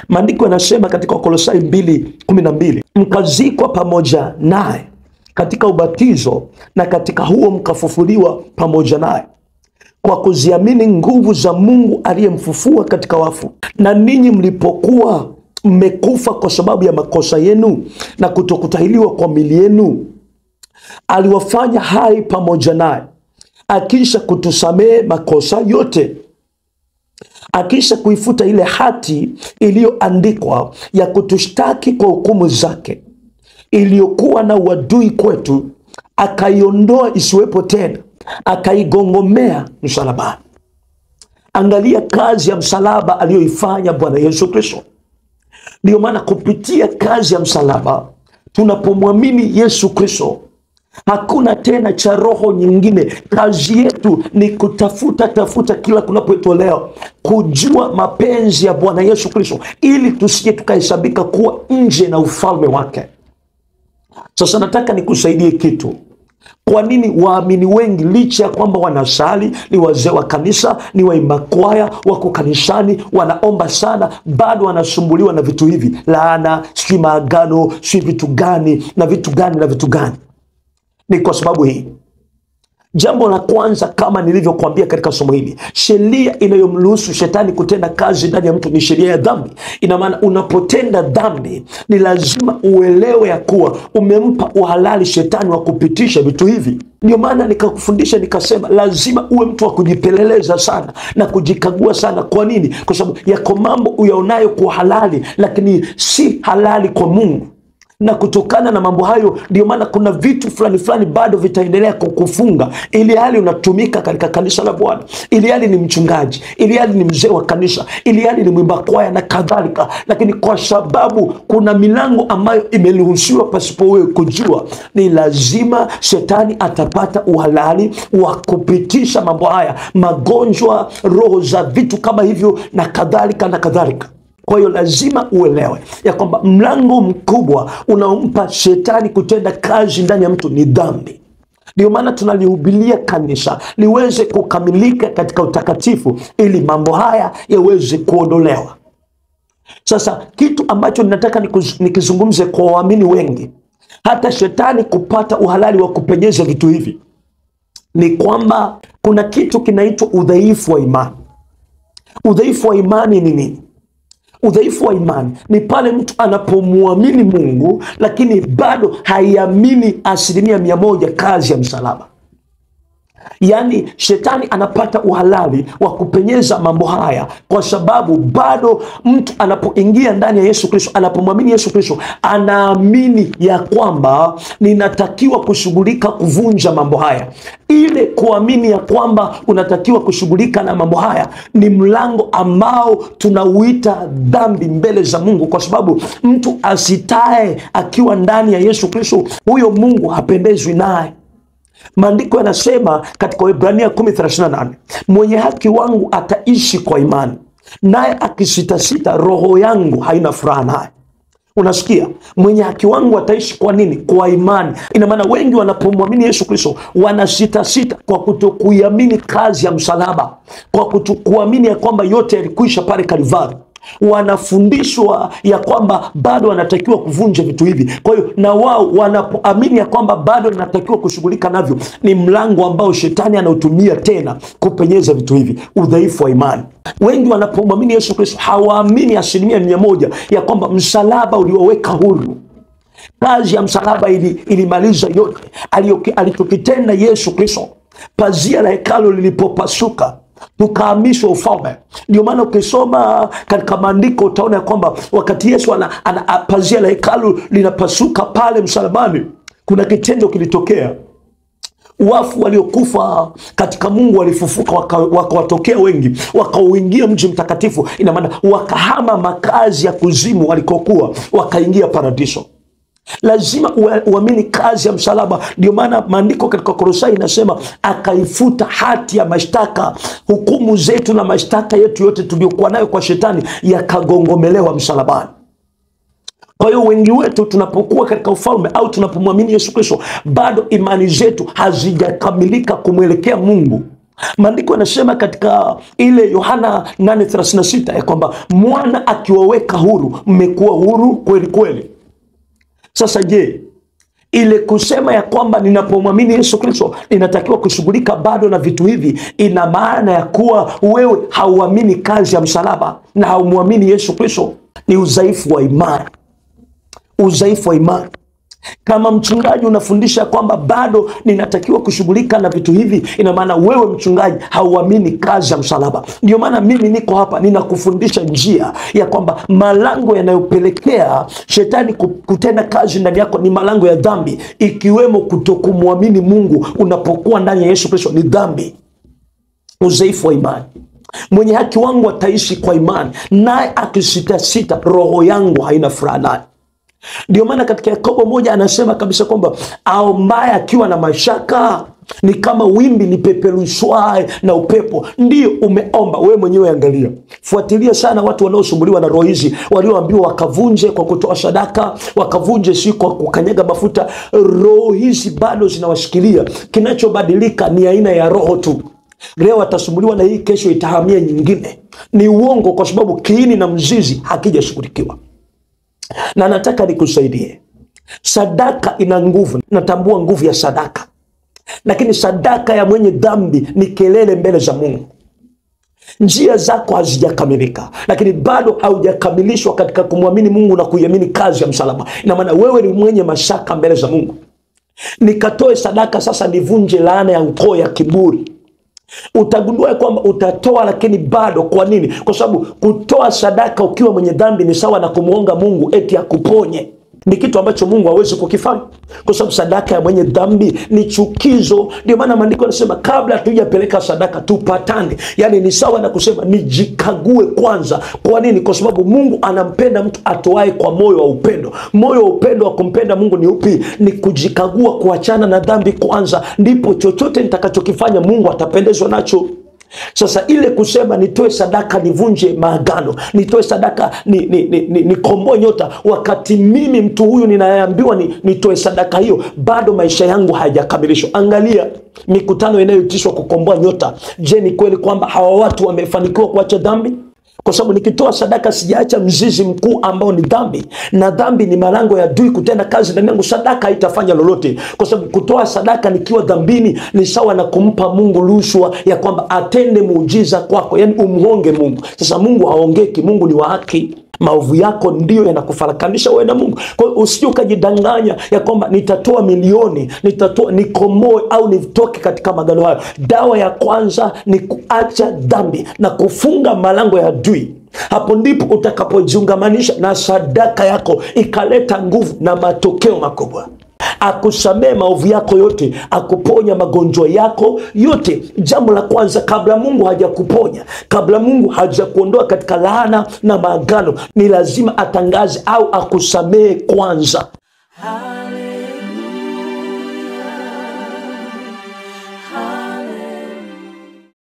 Maandiko yanasema katika Wakolosai 2:12, mkazikwa pamoja naye katika ubatizo, na katika huo mkafufuliwa pamoja naye kwa kuziamini nguvu za Mungu aliyemfufua katika wafu. Na ninyi mlipokuwa mmekufa kwa sababu ya makosa yenu na kutokutahiriwa kwa miili yenu, aliwafanya hai pamoja naye, akisha kutusamehe makosa yote, akisha kuifuta ile hati iliyoandikwa ya kutushtaki kwa hukumu zake, iliyokuwa na uadui kwetu, akaiondoa isiwepo tena, akaigongomea msalabani. Angalia kazi ya msalaba aliyoifanya Bwana Yesu Kristo. Ndio maana kupitia kazi ya msalaba, tunapomwamini Yesu Kristo, hakuna tena cha roho nyingine. Kazi yetu ni tafuta kila kunapotolewa kujua mapenzi ya Bwana Yesu Kristo, ili tusije tukahesabika kuwa nje na ufalme wake. Sasa nataka nikusaidie kitu. Kwa nini waamini wengi licha ya kwamba wanasali, ni wazee wa kanisa, ni waimba kwaya, wako kanisani, wanaomba sana, bado wanasumbuliwa na vitu hivi, laana, si maagano, si vitu gani na vitu gani na vitu gani? Ni kwa sababu hii. Jambo la kwanza, kama nilivyokuambia katika somo hili, sheria inayomruhusu shetani kutenda kazi ndani ya mtu ni sheria ya dhambi. Ina maana unapotenda dhambi, ni lazima uelewe ya kuwa umempa uhalali shetani wa kupitisha vitu hivi. Ndio maana nikakufundisha nikasema lazima uwe mtu wa kujipeleleza sana na kujikagua sana. Kwa nini? Kwa sababu yako mambo uyaonayo kwa halali, lakini si halali kwa Mungu. Na kutokana na mambo hayo, ndio maana kuna vitu fulani bado vitaendelea kukufunga, ili hali unatumika katika kanisa la Bwana, ili hali ni mchungaji, ili hali ni mzee wa kanisa, ili hali ni mwimba kwaya na kadhalika. Lakini kwa sababu kuna milango ambayo imeruhusiwa pasipo wewe kujua, ni lazima shetani atapata uhalali wa kupitisha mambo haya, magonjwa, roho za vitu kama hivyo na kadhalika na kadhalika. Kwa hiyo lazima uelewe ya kwamba mlango mkubwa unaompa shetani kutenda kazi ndani ya mtu ni dhambi. Ndio maana tunalihubiria kanisa liweze kukamilika katika utakatifu, ili mambo haya yaweze kuondolewa. Sasa kitu ambacho ninataka nikizungumze kwa waamini wengi, hata shetani kupata uhalali wa kupenyeza vitu hivi, ni kwamba kuna kitu kinaitwa udhaifu wa imani. Udhaifu wa imani ni nini? Udhaifu wa imani ni pale mtu anapomwamini Mungu, lakini bado haiamini 100% kazi ya msalaba. Yaani shetani anapata uhalali wa kupenyeza mambo haya, kwa sababu bado mtu anapoingia ndani ya Yesu Kristo, anapomwamini Yesu Kristo, anaamini ya kwamba ninatakiwa kushughulika kuvunja mambo haya. Ile kuamini ya kwamba unatakiwa kushughulika na mambo haya ni mlango ambao tunauita dhambi mbele za Mungu, kwa sababu mtu asitae akiwa ndani ya Yesu Kristo, huyo Mungu hapendezwi naye. Maandiko yanasema katika Waebrania 10:38, mwenye haki wangu ataishi kwa imani, naye akisitasita, roho yangu haina furaha naye. Unasikia? Mwenye haki wangu ataishi kwa nini? Kwa imani. Ina maana wengi wanapomwamini Yesu Kristo wanasitasita kwa kutokuiamini kazi ya msalaba, kwa kutokuamini ya kwamba yote yalikwisha pale Kalvari. Wanafundishwa ya kwamba bado wanatakiwa kuvunja vitu hivi. Kwa hiyo na wao wanapoamini ya kwamba bado wanatakiwa kushughulika navyo, ni mlango ambao shetani anautumia tena kupenyeza vitu hivi, udhaifu wa imani. Wengi wanapomwamini Yesu Kristo hawaamini 100% ya kwamba msalaba ulioweka huru. Kazi ya msalaba ilimaliza yote. Alichokitenda Yesu Kristo, pazia la hekalu lilipopasuka, tukahamishwa ufalme. Ndio maana ukisoma katika maandiko utaona ya kwamba wakati Yesu pazia la hekalu linapasuka pale msalabani, kuna kitendo kilitokea. Wafu waliokufa katika Mungu walifufuka, wakawatokea wengi, wakauingia mji mtakatifu. Ina maana wakahama makazi ya kuzimu walikokuwa, wakaingia paradiso. Lazima uamini kazi ya msalaba. Ndio maana maandiko katika Kolosai inasema akaifuta hati ya mashtaka, hukumu zetu na mashtaka yetu yote tuliyokuwa nayo kwa shetani yakagongomelewa msalabani. Kwa hiyo wengi wetu tunapokuwa katika ufalme au tunapomwamini Yesu Kristo, bado imani zetu hazijakamilika kumwelekea Mungu. Maandiko yanasema katika ile Yohana 8:36 ya kwamba mwana akiwaweka huru, mmekuwa huru kweli kweli. Sasa je, ile kusema ya kwamba ninapomwamini Yesu Kristo ninatakiwa kushughulika bado na vitu hivi, ina maana ya kuwa wewe hauamini kazi ya msalaba na haumwamini Yesu Kristo? Ni udhaifu wa imani, udhaifu wa imani. Kama mchungaji unafundisha kwamba bado ninatakiwa kushughulika na vitu hivi, ina maana wewe mchungaji hauamini kazi ya msalaba. Ndio maana mimi niko hapa ninakufundisha njia ya kwamba malango yanayopelekea shetani kutenda kazi ndani yako ni malango ya dhambi, ikiwemo kutokumwamini Mungu. Unapokuwa ndani ya Yesu Kristo ni dhambi. Udhaifu wa imani. Mwenye haki wangu ataishi kwa imani, naye akisitasita, roho yangu haina furaha naye. Ndio maana katika Yakobo 1 anasema kabisa kwamba aombaye akiwa na mashaka ni kama wimbi lipeperushwae na upepo. Ndio umeomba wewe mwenyewe, angalia, fuatilia sana watu wanaosumbuliwa na roho hizi, walioambiwa wakavunje kwa kutoa sadaka, wakavunje si kwa kukanyaga mafuta. Roho hizi bado zinawashikilia. Kinachobadilika ni aina ya roho tu. Leo atasumbuliwa na hii, kesho itahamia nyingine. Ni uongo, kwa sababu kiini na mzizi hakijashughulikiwa. Na nataka nikusaidie. Sadaka ina nguvu, natambua nguvu ya sadaka, lakini sadaka ya mwenye dhambi ni kelele mbele za Mungu. Njia zako hazijakamilika, lakini bado haujakamilishwa katika kumwamini Mungu na kuiamini kazi ya msalaba. Ina maana wewe ni mwenye mashaka mbele za Mungu. Nikatoe sadaka sasa nivunje laana ya ukoo ya kiburi. Utagundua kwamba utatoa, lakini bado. Kwa nini? Kwa sababu kutoa sadaka ukiwa mwenye dhambi ni sawa na kumuomba Mungu eti akuponye. Ni kitu ambacho Mungu hawezi kukifanya, kwa sababu sadaka ya mwenye dhambi ni chukizo. Ndio maana maandiko yanasema kabla hatujapeleka sadaka tupatane. Yani ni sawa na kusema nijikague kwanza. Kwa nini? Kwa sababu Mungu anampenda mtu atoae kwa moyo wa upendo. Moyo wa upendo wa kumpenda Mungu ni upi? Ni kujikagua, kuachana na dhambi kwanza, ndipo chochote nitakachokifanya Mungu atapendezwa nacho. Sasa ile kusema nitoe sadaka nivunje maagano, nitoe sadaka nikomboe nyota, wakati mimi mtu huyu ninaambiwa nitoe sadaka hiyo, bado maisha yangu hayajakamilishwa. Angalia mikutano inayoitishwa kukomboa nyota. Je, ni kweli kwamba hawa watu wamefanikiwa kuacha dhambi? Kwa sababu nikitoa sadaka sijaacha mzizi mkuu ambao ni dhambi, na dhambi ni malango ya adui kutenda kazi ndani yangu. Sadaka haitafanya lolote, kwa sababu kutoa sadaka nikiwa dhambini ni sawa na kumpa Mungu rushwa ya kwamba atende muujiza kwako, yani umhonge Mungu. Sasa Mungu haongeki, Mungu ni wa haki. Maovu yako ndiyo yanakufarakanisha wewe na Mungu. Kwa hiyo usije ukajidanganya ya kwamba nitatoa milioni, nitatoa nikomoe au nitoke katika magano hayo. Dawa ya kwanza ni kuacha dhambi na kufunga malango ya adui. Hapo ndipo utakapojiungamanisha na sadaka yako, ikaleta nguvu na matokeo makubwa. Akusamee maovu yako yote, akuponya magonjwa yako yote. Jambo la kwanza, kabla Mungu hajakuponya, kabla Mungu hajakuondoa katika laana na maagano, ni lazima atangaze au akusamee kwanza.